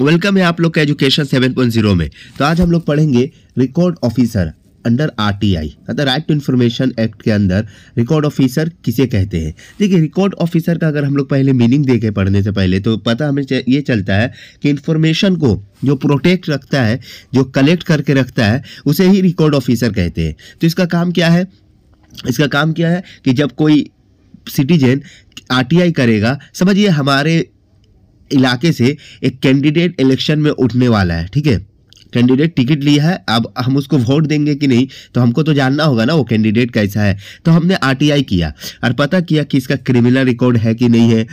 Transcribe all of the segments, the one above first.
Welcome है आप लोग का एजुकेशन 7.0 में। तो आज हम लोग पढ़ेंगे रिकॉर्ड ऑफिसर अंडर आरटीआई, मतलब राइट टू इन्फॉर्मेशन एक्ट के अंदर रिकॉर्ड ऑफिसर किसे कहते हैं। देखिए, रिकॉर्ड ऑफिसर का अगर हम लोग पहले मीनिंग देखें पढ़ने से पहले, तो पता हमें ये चलता है कि इन्फॉर्मेशन को जो प्रोटेक्ट रखता है, जो कलेक्ट करके रखता है, उसे ही रिकॉर्ड ऑफिसर कहते हैं। तो इसका काम क्या है? इसका काम क्या है कि जब कोई सिटीजन आरटीआई करेगा, समझिए हमारे इलाके से एक कैंडिडेट इलेक्शन में उठने वाला है, ठीक है, कैंडिडेट टिकट लिया है, अब हम उसको वोट देंगे कि नहीं, तो हमको तो जानना होगा ना वो कैंडिडेट कैसा है। तो हमने आरटीआई किया और पता किया कि इसका क्रिमिनल रिकॉर्ड है कि नहीं है,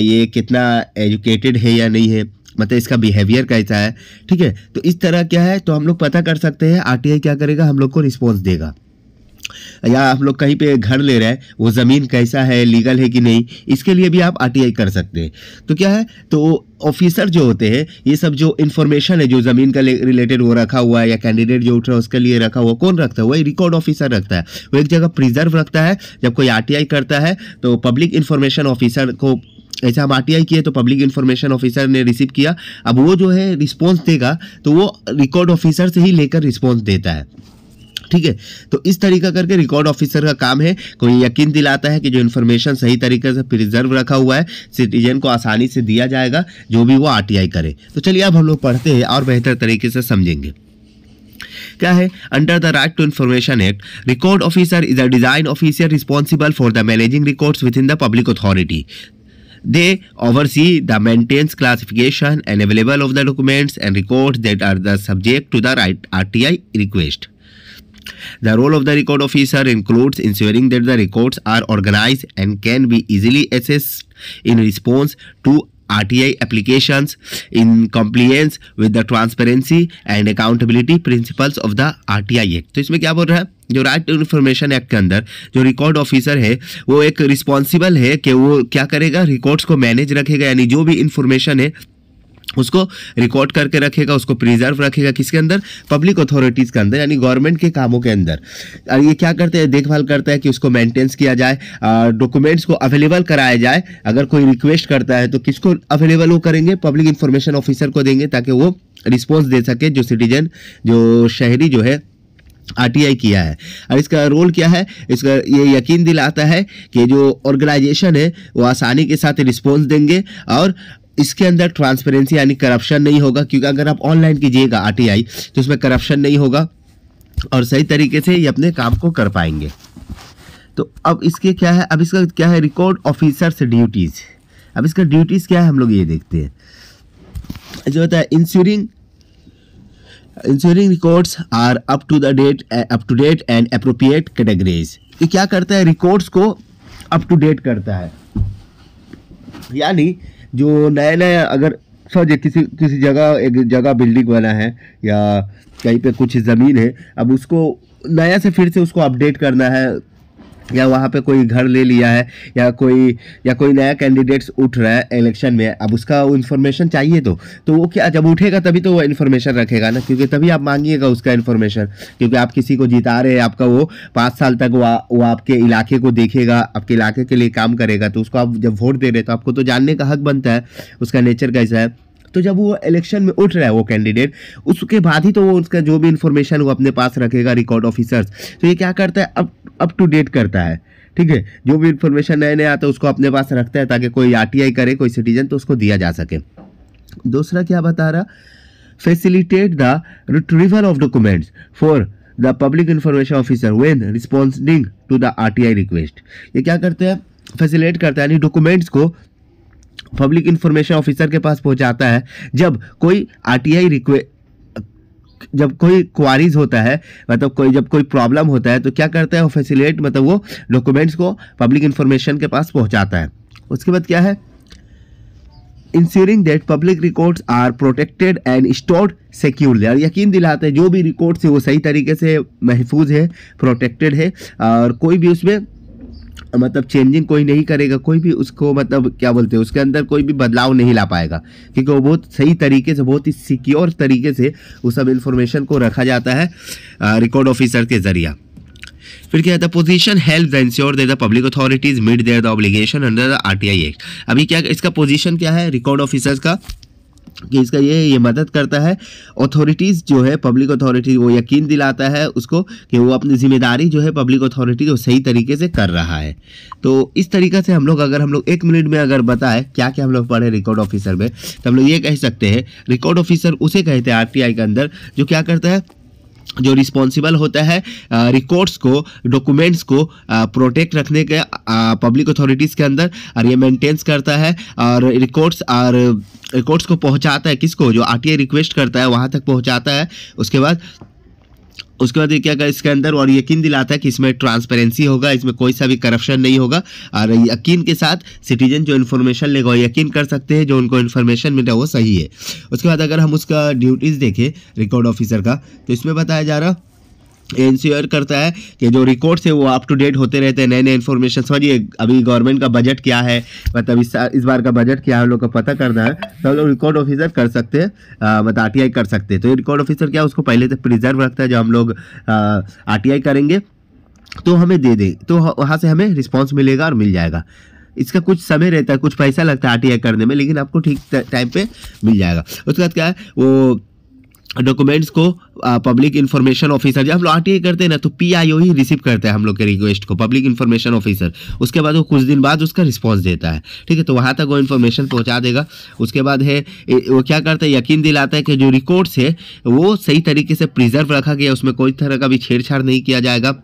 ये कितना एजुकेटेड है या नहीं है, मतलब इसका बिहेवियर कैसा है, ठीक है। तो इस तरह क्या है, तो हम लोग पता कर सकते हैं। आरटीआई क्या करेगा, हम लोग को रिस्पॉन्स देगा। या हम लोग कहीं पे घर ले रहे हैं, वो ज़मीन कैसा है, लीगल है कि नहीं, इसके लिए भी आप आरटीआई कर सकते हैं। तो क्या है, तो ऑफिसर जो होते हैं, ये सब जो इन्फॉर्मेशन है जो ज़मीन का रिलेटेड वो रखा हुआ है, या कैंडिडेट जो उठ रहा है उसके लिए रखा हुआ, कौन रखता है? वही रिकॉर्ड ऑफिसर रखता है। वो एक जगह प्रिजर्व रखता है। जब कोई आरटीआई करता है तो पब्लिक इन्फॉर्मेशन ऑफिसर को, ऐसा हम आरटीआई किए तो पब्लिक इन्फॉर्मेशन ऑफिसर ने रिसीव किया, अब वो जो है रिस्पॉन्स देगा, तो वो रिकॉर्ड ऑफिसर से ही लेकर रिस्पॉन्स देता है, ठीक है। तो इस तरीका करके रिकॉर्ड ऑफिसर का काम है, कोई यकीन दिलाता है कि जो इन्फॉर्मेशन सही तरीके से प्रिजर्व रखा हुआ है, सिटीजन को आसानी से दिया जाएगा, जो भी वो आरटीआई करे। तो चलिए अब हम लोग पढ़ते हैं और बेहतर तरीके से समझेंगे। क्या है? Under the right to information act, record officer is a design officer responsible for the managing records within the public authority. They oversee the maintenance, classification and available of the documents and records that are the subject to the right RTI request. The role of the record officer includes ensuring that the records are organized and can be easily accessed in response to RTI applications in compliance with the transparency and accountability principles of the RTI Act. तो इसमें क्या बोल रहा है, जो right to information act के अंदर जो रिकॉर्ड ऑफिसर है वो एक रिस्पॉन्सिबल है कि वो क्या करेगा, रिकॉर्ड्स को मैनेज रखेगा, यानी जो भी इंफॉर्मेशन है उसको रिकॉर्ड करके रखेगा, उसको प्रिजर्व रखेगा, किसके अंदर? पब्लिक अथॉरिटीज़ के अंदर, यानी गवर्नमेंट के कामों के अंदर। और ये क्या करते हैं, देखभाल करता है कि उसको मेंटेनेंस किया जाए, डॉक्यूमेंट्स को अवेलेबल कराया जाए। अगर कोई रिक्वेस्ट करता है तो किसको अवेलेबल वो करेंगे? पब्लिक इंफॉर्मेशन ऑफिसर को देंगे, ताकि वो रिस्पॉन्स दे सके, जो सिटीजन, जो शहरी जो है आरटीआई किया है। और इसका रोल क्या है? इसका ये यकीन दिलाता है कि जो ऑर्गेनाइजेशन है वो आसानी के साथ रिस्पॉन्स देंगे और इसके अंदर ट्रांसपेरेंसी यानी करप्शन नहीं होगा, क्योंकि अगर आप ऑनलाइन कीजिएगा आरटीआई तो उसमें करप्शन नहीं होगा और सही तरीके से ये अपने काम को कर पाएंगे। तो अब इसके क्या है, अब इसका क्या है, रिकॉर्ड ऑफिसर से ड्यूटीज़। अब इसका ड्यूटीज़ क्या है, हम लोग ये देखते हैं। जो होता है ensuring records are up to date and appropriate categories. ये क्या करता है, रिकॉर्ड्स को अप टू डेट करता है, यानी जो नया नया, अगर समझिए किसी जगह, एक जगह बिल्डिंग बना है या कहीं पे कुछ ज़मीन है, अब उसको नया से फिर से उसको अपडेट करना है, या वहाँ पे कोई घर ले लिया है, या कोई नया कैंडिडेट्स उठ रहा है इलेक्शन में, अब उसका वो इन्फॉर्मेशन चाहिए, तो वो क्या, जब उठेगा तभी तो वो इन्फॉर्मेशन रखेगा ना, क्योंकि तभी आप मांगिएगा उसका इन्फॉर्मेशन, क्योंकि आप किसी को जिता रहे हैं, आपका वो 5 साल तक वो आपके इलाके को देखेगा, आपके इलाके के लिए काम करेगा, तो उसको आप जब वोट दे रहे हैं तो आपको तो जानने का हक बनता है उसका नेचर कैसा है। तो जब वो इलेक्शन में उठ रहा है वो कैंडिडेट, उसके बाद ही तो वो उसका जो भी इन्फॉर्मेशन वो अपने पास रखेगा, रिकॉर्ड ऑफिसर्स। तो ये क्या करता है, अप टू डेट करता है, ठीक है। जो भी इन्फॉर्मेशन नए नए आता है उसको अपने पास रखता है, ताकि कोई आरटीआई करे कोई सिटीजन तो उसको दिया जा सके। दूसरा क्या बता रहा, facilitate the retrieval of documents for the public information officer when responding to the RTI request. ये क्या करते हैं, फैसिलिटेट करता है, यानी डॉक्यूमेंट्स को पब्लिक इंफॉर्मेशन ऑफिसर के पास पहुंचाता है जब कोई आरटीआई जब कोई क्वारीज होता है, मतलब जब कोई प्रॉब्लम होता है, तो क्या करता है वो फैसिलिटेट, मतलब वो डॉक्यूमेंट्स को पब्लिक इंफॉर्मेशन के पास पहुंचाता है। उसके बाद क्या है, ensuring that public records are protected and stored securely. और यकीन दिलाते हैं जो भी रिकॉर्ड्स है वो सही तरीके से महफूज है, प्रोटेक्टेड है, और कोई भी उसमें मतलब चेंजिंग कोई नहीं करेगा, कोई भी उसको मतलब क्या बोलते हैं, उसके अंदर कोई भी बदलाव नहीं ला पाएगा, क्योंकि वो बहुत सही तरीके से, बहुत ही सिक्योर तरीके से उस सब इंफॉर्मेशन को रखा जाता है रिकॉर्ड ऑफिसर के जरिए। फिर क्या है, position help the ensure that the public authorities meet their the obligation under the RTI act. अभी क्या इसका पोजीशन क्या है रिकॉर्ड ऑफिसर्स का, कि इसका ये मदद करता है अथॉरिटीज़ जो है, पब्लिक अथॉरिटी, वो यकीन दिलाता है उसको कि वो अपनी जिम्मेदारी जो है पब्लिक अथॉरिटी वो सही तरीके से कर रहा है। तो इस तरीके से हम लोग 1 मिनट में अगर बताएं क्या क्या हम लोग पढ़े रिकॉर्ड ऑफिसर में, तो हम लोग ये कह सकते हैं रिकॉर्ड ऑफिसर उसे कहते हैं आरटीआई के अंदर जो क्या करता है, जो रिस्पॉन्सिबल होता है रिकॉर्ड्स को, डॉक्यूमेंट्स को प्रोटेक्ट रखने के पब्लिक अथॉरिटीज़ के अंदर, और ये मेंटेन्स करता है और रिकॉर्ड्स को पहुंचाता है किसको, जो आरटीआई रिक्वेस्ट करता है वहां तक पहुंचाता है। उसके बाद ये क्या कर इसके अंदर और यकीन दिलाता है कि इसमें ट्रांसपेरेंसी होगा, इसमें कोई सा भी करप्शन नहीं होगा, और यकीन के साथ सिटीजन जो इन्फॉर्मेशन लेगा वो यकीन कर सकते हैं जो उनको इन्फॉर्मेशन मिला वो सही है। उसके बाद अगर हम उसका ड्यूटीज़ देखें रिकॉर्ड ऑफिसर का, तो इसमें बताया जा रहा इंश्योर करता है कि जो रिकॉर्ड्स है वो अप टू डेट होते रहते हैं, नए नए इन्फॉर्मेशन। समझिए अभी गवर्नमेंट का बजट क्या है, मतलब इस बार का बजट क्या है हम लोग को पता करना है, तो हम लोग रिकॉर्ड ऑफिसर कर सकते हैं, मतलब आरटीआई कर सकते हैं। तो ये रिकॉर्ड ऑफिसर क्या उसको पहले से प्रिजर्व रखता है, जो हम लोग आरटीआई करेंगे तो हमें दे दे, तो वहाँ से हमें रिस्पॉन्स मिलेगा और मिल जाएगा। इसका कुछ समय रहता है, कुछ पैसा लगता है आरटीआई करने में, लेकिन आपको ठीक टाइम पे मिल जाएगा। उसके बाद क्या है, वो डॉक्यूमेंट्स को पब्लिक इन्फॉर्मेशन ऑफिसर, जब हम लोग आरटीआई करते हैं ना तो पीआईओ ही रिसीव करता है हम लोग के रिक्वेस्ट को, पब्लिक इन्फॉर्मेशन ऑफिसर। उसके बाद वो कुछ दिन बाद उसका रिस्पांस देता है, ठीक है, तो वहाँ तक वो इन्फॉर्मेशन पहुँचा देगा। उसके बाद है वो क्या करता है, यकीन दिलाता है कि जो रिकॉर्ड्स है वो सही तरीके से प्रिजर्व रखा गया, उसमें कोई तरह का भी छेड़छाड़ नहीं किया जाएगा,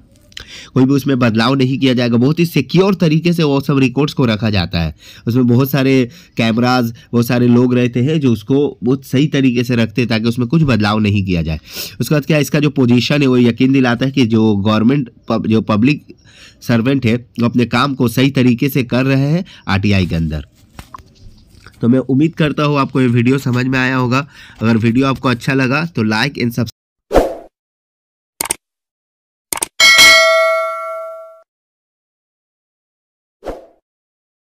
कोई भी उसमें बदलाव नहीं किया जाएगा। बहुत ही सिक्योर तरीके से वो सब रिकॉर्ड्स को रखा जाता है। उसमें बहुत सारे कैमराज, बहुत सारे लोग रहते हैं जो उसको बहुत सही तरीके से रखते हैं ताकि उसमें कुछ बदलाव नहीं किया जाए। उसके बाद क्या, इसका जो पोजीशन है वो यकीन दिलाता है कि जो गवर्नमेंट जो पब्लिक सर्वेंट है वो अपने काम को सही तरीके से कर रहे हैं आरटीआई के अंदर। तो मैं उम्मीद करता हूँ आपको ये वीडियो समझ में आया होगा। अगर वीडियो आपको अच्छा लगा तो लाइक एंड सब्सक्राइब